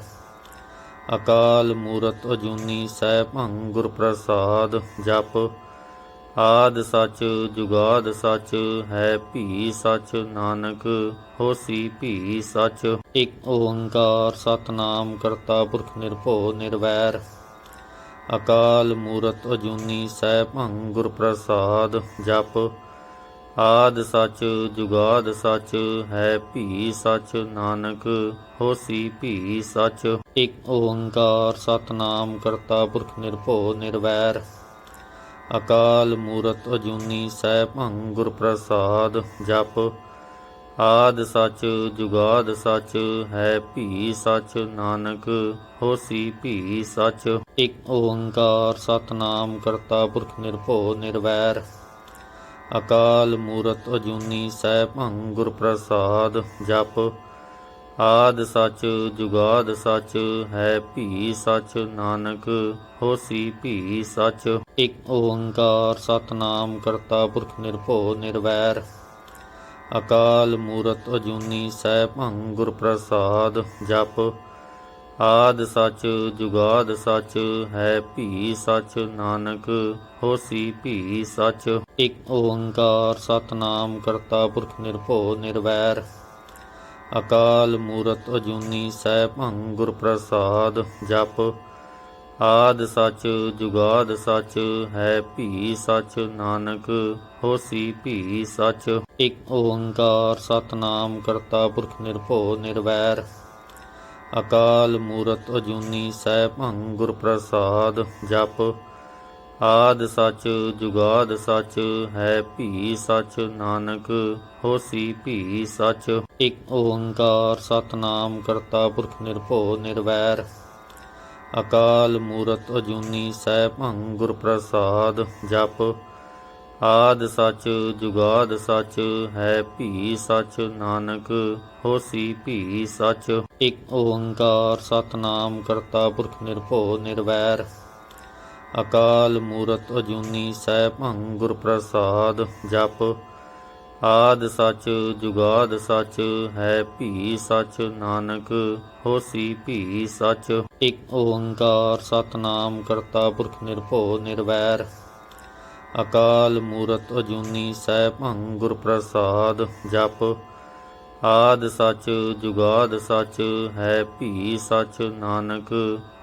ਅਕਾਲ ਮੂਰਤ ਅਜੂਨੀ ਸੈਭੰ ਗੁਰ ਪ੍ਰਸਾਦ। ਜਪ ਆਦਿ ਸਚ ਜੁਗਾਦ ਸਚ ਹੈ ਭੀ ਸਚ ਨਾਨਕ ਹੋਸੀ ਭੀ ਸਚ। ਇਕ ਓੰਕਾਰ ਸਤਿਨਾਮ ਕਰਤਾ ਪੁਰਖ ਨਿਰਭਉ ਨਿਰਵੈਰ ਅਕਾਲ ਮੂਰਤ ਅਜੂਨੀ ਸੈਭੰ ਗੁਰ ਪ੍ਰਸਾਦ। ਜਪ ਆਦਿ ਸਚ ਜੁਗਾਦ ਸਚ ਹੈ ਭੀ ਸਚ ਨਾਨਕ ਹੋਸੀ ਭੀ ਸਚ। ਇਕ ਓੰਕਾਰ ਸਤਿਨਾਮ ਕਰਤਾ ਪੁਰਖ ਨਿਰਭਉ ਨਿਰਵੈਰ ਅਕਾਲ ਮੂਰਤ ਅਜੂਨੀ ਸੈਭੰ ਗੁਰ ਪ੍ਰਸਾਦ। ਜਪ ਆਦਿ ਸਚ ਜੁਗਾਦ ਸਚ ਹੈ ਭੀ ਸਚ ਨਾਨਕ ਹੋਸੀ ਭੀ ਸਚ। ਇਕ ਓੰਕਾਰ ਸਤਿਨਾਮ ਕਰਤਾ ਪੁਰਖ ਨਿਰਭਉ ਨਿਰਵੈਰ ਅਕਾਲ ਮੂਰਤ ਅਜੂਨੀ ਸੈਭੰ ਗੁਰ ਪ੍ਰਸਾਦ। ਜਪ ਆਦਿ ਸਚ ਜੁਗਾਦ ਸਚ ਹੈ ਭੀ ਸਚ ਨਾਨਕ ਹੋਸੀ ਭੀ ਸਚ। ਇਕ ਓੰਕਾਰ ਸਤਿਨਾਮ ਕਰਤਾ ਪੁਰਖ ਨਿਰਭਉ ਨਿਰਵੈਰ ਅਕਾਲ ਮੂਰਤ ਅਜੂਨੀ ਸੈਭੰ ਗੁਰ ਪ੍ਰਸਾਦ। ਜਪ ਆਦਿ ਸਚ ਜੁਗਾਦ ਸਚ ਹੈ ਭੀ ਸਚ ਨਾਨਕ ਹੋਸੀ ਭੀ ਸਚ। ਇਕ ਓੰਕਾਰ ਸਤਿਨਾਮ ਕਰਤਾ ਪੁਰਖ ਨਿਰਭਉ ਨਿਰਵੈਰ ਅਕਾਲ ਮੂਰਤ ਅਜੂਨੀ ਸੈਭੰ ਗੁਰ ਪ੍ਰਸਾਦ। ਜਪ ਆਦਿ ਸਚ ਜੁਗਾਦ ਸਚ ਹੈ ਭੀ ਸਚ ਨਾਨਕ ਹੋਸੀ ਭੀ ਸਚ। ਇਕ ਓੰਕਾਰ ਸਤਿਨਾਮ ਕਰਤਾ ਪੁਰਖ ਨਿਰਭਉ ਨਿਰਵੈਰ ਅਕਾਲ ਮੂਰਤ ਅਜੂਨੀ ਸੈਭੰ ਗੁਰ ਪ੍ਰਸਾਦ। ਜਪ ਆਦਿ ਸਚ ਜੁਗਾਦ ਸਚ ਹੈ ਭੀ ਸਚ ਨਾਨਕ ਹੋਸੀ ਭੀ ਸਚ। ਇਕ ਓੰਕਾਰ ਸਤਿਨਾਮ ਕਰਤਾ ਪੁਰਖ ਨਿਰਭਉ ਨਿਰਵੈਰ ਅਕਾਲ ਮੂਰਤ ਅਜੂਨੀ ਸੈਭੰ ਗੁਰ ਪ੍ਰਸਾਦ। ਜਪ ਆਦਿ ਸਚ ਜੁਗਾਦ ਸਚ ਹੈ ਭੀ ਸਚ ਨਾਨਕ ਹੋਸੀ ਭੀ ਸਚ। ਇਕ ਓੰਕਾਰ ਸਤਿਨਾਮ ਕਰਤਾ ਪੁਰਖ ਨਿਰਭਉ ਨਿਰਵੈਰ ਅਕਾਲ ਮੂਰਤ ਅਜੂਨੀ ਸੈਭੰ ਗੁਰ ਪ੍ਰਸਾਦ। ਜਪ ਆਦਿ ਸਚ ਜੁਗਾਦ ਸਚ ਹੈ ਭੀ ਸਚ ਨਾਨਕ ਹੋਸੀ ਭੀ ਸਚ। ਇਕ ਓੰਕਾਰ ਸਤਿਨਾਮ ਕਰਤਾ ਪੁਰਖ ਨਿਰਭਉ ਨਿਰਵੈਰ ਅਕਾਲ ਮੂਰਤ ਅਜੂਨੀ ਸੈਭੰ ਗੁਰ ਪ੍ਰਸਾਦ। ਜਪ ਆਦਿ ਸਚ ਜੁਗਾਦ ਸਚ ਹੈ ਭੀ ਸਚ ਨਾਨਕ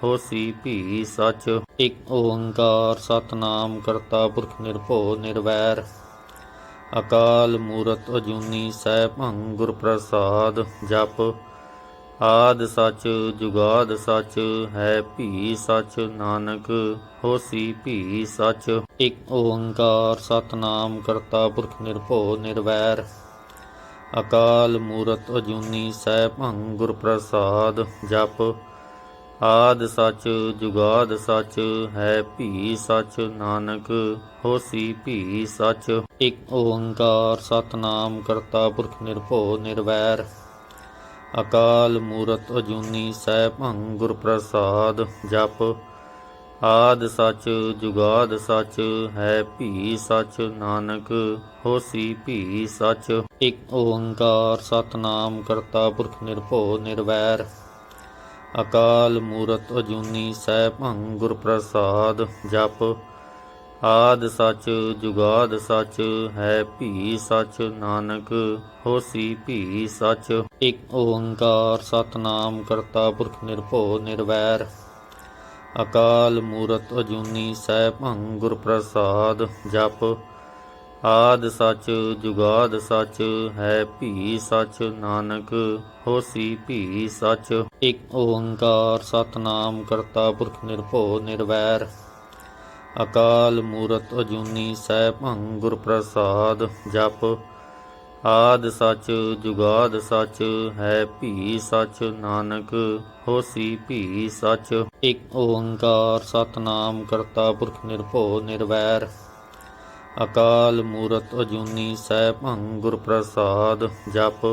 ਹੋਸੀ ਭੀ ਸਚ। ਇਕ ਓੰਕਾਰ ਸਤਿਨਾਮ ਕਰਤਾ ਪੁਰਖ ਨਿਰਭਉ ਨਿਰਵੈਰ ਅਕਾਲ ਮੂਰਤ ਅਜੂਨੀ ਸੈਭੰ ਗੁਰ ਪ੍ਰਸਾਦ। ਜਪ ਆਦਿ ਸਚ ਜੁਗਾਦ ਸਚ ਹੈ ਭੀ ਸਚ ਨਾਨਕ ਹੋਸੀ ਭੀ ਸਚ। ਇਕ ਓੰਕਾਰ ਸਤਿਨਾਮ ਕਰਤਾ ਪੁਰਖ ਨਿਰਭਉ ਨਿਰਵੈਰ ਅਕਾਲ ਮੂਰਤ ਅਜੂਨੀ ਸੈਭੰ ਗੁਰ ਪ੍ਰਸਾਦ। ਜਪ ਆਦਿ ਸਚ ਜੁਗਾਦ ਸਚ ਹੈ ਭੀ ਸਚ ਨਾਨਕ ਹੋਸੀ ਭੀ ਸਚ। ਇਕ ਓੰਕਾਰ ਸਤਿਨਾਮ ਕਰਤਾ ਪੁਰਖ ਨਿਰਭਉ ਨਿਰਵੈਰ ਅਕਾਲ ਮੂਰਤ ਅਜੂਨੀ ਸੈਭੰ ਗੁਰ ਪ੍ਰਸਾਦ। ਜਪ ਆਦਿ ਸਚ ਜੁਗਾਦ ਸਚ ਹੈ ਭੀ ਸਚ ਨਾਨਕ ਹੋਸੀ ਭੀ ਸਚ। ਇਕ ਓੰਕਾਰ ਸਤਿਨਾਮ ਕਰਤਾ ਪੁਰਖ ਨਿਰਭਉ ਨਿਰਵੈਰ ਅਕਾਲ ਮੂਰਤ ਅਜੂਨੀ ਸੈਭੰ ਗੁਰ ਪ੍ਰਸਾਦ। ਜਪ ਆਦਿ ਸਚ ਜੁਗਾਦ ਸਚ ਹੈ ਭੀ ਸਚ ਨਾਨਕ ਹੋਸੀ ਭੀ ਸਚ। ਇਕ ਓੰਕਾਰ ਸਤਿਨਾਮ ਕਰਤਾ ਪੁਰਖ ਨਿਰਭਉ ਨਿਰਵੈਰ ਅਕਾਲ ਮੂਰਤ ਅਜੂਨੀ ਸੈਭੰ ਗੁਰ ਪ੍ਰਸਾਦ। ਜਪ ਆਦਿ ਸਚ ਜੁਗਾਦ ਸਚ ਹੈ ਭੀ ਸਚ ਨਾਨਕ ਹੋਸੀ ਭੀ ਸਚ। ਇਕ ਓੰਕਾਰ ਸਤਿਨਾਮ ਕਰਤਾ ਪੁਰਖ ਨਿਰਭਉ ਨਿਰਵੈਰ ਅਕਾਲ ਮੂਰਤ ਅਜੂਨੀ ਸੈਭੰ ਗੁਰ ਪ੍ਰਸਾਦ। ਜਪ ਆਦਿ ਸਚ ਜੁਗਾਦ ਸਚ ਹੈ ਭੀ ਸਚ ਨਾਨਕ ਹੋਸੀ ਭੀ ਸਚ। ਇਕ ਓੰਕਾਰ ਸਤਿਨਾਮ ਕਰਤਾ ਪੁਰਖ ਨਿਰਭਉ ਨਿਰਵੈਰ ਅਕਾਲ ਮੂਰਤ ਅਜੂਨੀ ਸੈਭੰ ਗੁਰ ਪ੍ਰਸਾਦ। ਜਪ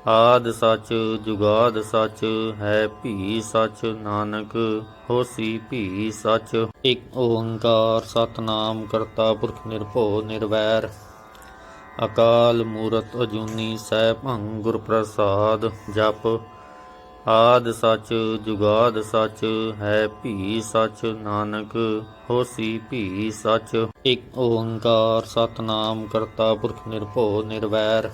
ਆਦਿ ਸਚ ਜੁਗਾਦ ਸਚ ਹੈ ਭੀ ਸਚ ਨਾਨਕ ਹੋਸੀ ਭੀ ਸਚ। ਇਕ ਓੰਕਾਰ ਸਤਿਨਾਮ ਕਰਤਾ ਪੁਰਖ ਨਿਰਭਉ ਨਿਰਵੈਰ ਅਕਾਲ ਮੂਰਤ ਅਜੂਨੀ ਸੈਭੰ ਗੁਰ ਪ੍ਰਸਾਦ। ਜਪ ਆਦਿ ਸਚ ਜੁਗਾਦ ਸਚ ਹੈ ਭੀ ਸਚ ਨਾਨਕ ਹੋਸੀ ਭੀ ਸਚ। ਇਕ ਓੰਕਾਰ ਸਤਿਨਾਮ ਕਰਤਾ ਪੁਰਖ ਨਿਰਭਉ ਨਿਰਵੈਰ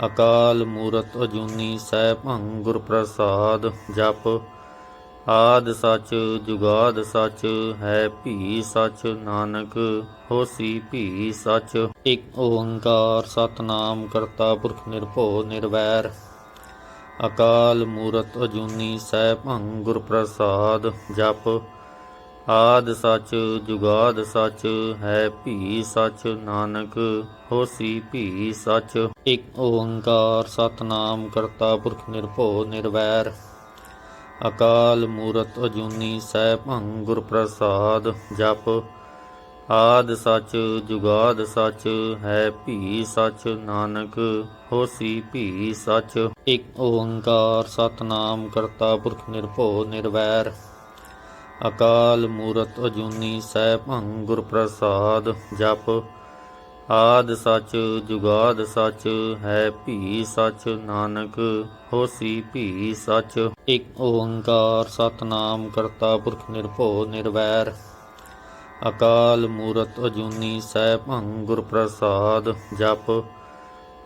ਅਕਾਲ ਮੂਰਤ ਅਜੂਨੀ ਸੈਭੰ ਗੁਰ ਪ੍ਰਸਾਦ। ਜਪ ਆਦਿ ਸਚ ਜੁਗਾਦ ਸਚ ਹੈ ਭੀ ਸਚ ਨਾਨਕ ਹੋਸੀ ਭੀ ਸਚ। ਇਕ ਓੰਕਾਰ ਸਤਿਨਾਮ ਕਰਤਾ ਪੁਰਖ ਨਿਰਭਉ ਨਿਰਵੈਰ ਅਕਾਲ ਮੂਰਤ ਅਜੂਨੀ ਸੈਭੰ ਗੁਰ ਪ੍ਰਸਾਦ। ਜਪ ਆਦਿ ਸਚ ਜੁਗਾਦ ਸਚ ਹੈ ਭੀ ਸਚ ਨਾਨਕ ਹੋਸੀ ਭੀ ਸਚ। ਇਕ ਓੰਕਾਰ ਸਤਿਨਾਮ ਕਰਤਾ ਪੁਰਖ ਨਿਰਭਉ ਨਿਰਵੈਰ ਅਕਾਲ ਮੂਰਤ ਅਜੂਨੀ ਸੈਭੰ ਗੁਰ ਪ੍ਰਸਾਦ। ਜਪ ਆਦਿ ਸਚ ਜੁਗਾਦ ਸਚ ਹੈ ਭੀ ਸਚ ਨਾਨਕ ਹੋਸੀ ਭੀ ਸਚ। ਇਕ ਓੰਕਾਰ ਸਤਿਨਾਮ ਕਰਤਾ ਪੁਰਖ ਨਿਰਭਉ ਨਿਰਵੈਰ ਅਕਾਲ ਮੂਰਤ ਅਜੂਨੀ ਸੈਭੰ ਗੁਰ ਪ੍ਰਸਾਦ। ਜਪ ਆਦਿ ਸਚ ਜੁਗਾਦ ਸਚ ਹੈ ਭੀ ਸਚ ਨਾਨਕ ਹੋਸੀ ਭੀ ਸਚ। ਇਕ ਓੰਕਾਰ ਸਤਿਨਾਮ ਕਰਤਾ ਪੁਰਖ ਨਿਰਭਉ ਨਿਰਵੈਰ ਅਕਾਲ ਮੂਰਤ ਅਜੂਨੀ ਸੈਭੰ ਗੁਰ ਪ੍ਰਸਾਦ। ਜਪ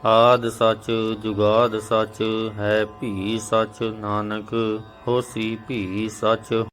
ਆਦਿ ਸਚ ਜੁਗਾਦ ਸਚ ਹੈ ਭੀ ਸਚ ਨਾਨਕ ਹੋਸੀ ਭੀ ਸਚ।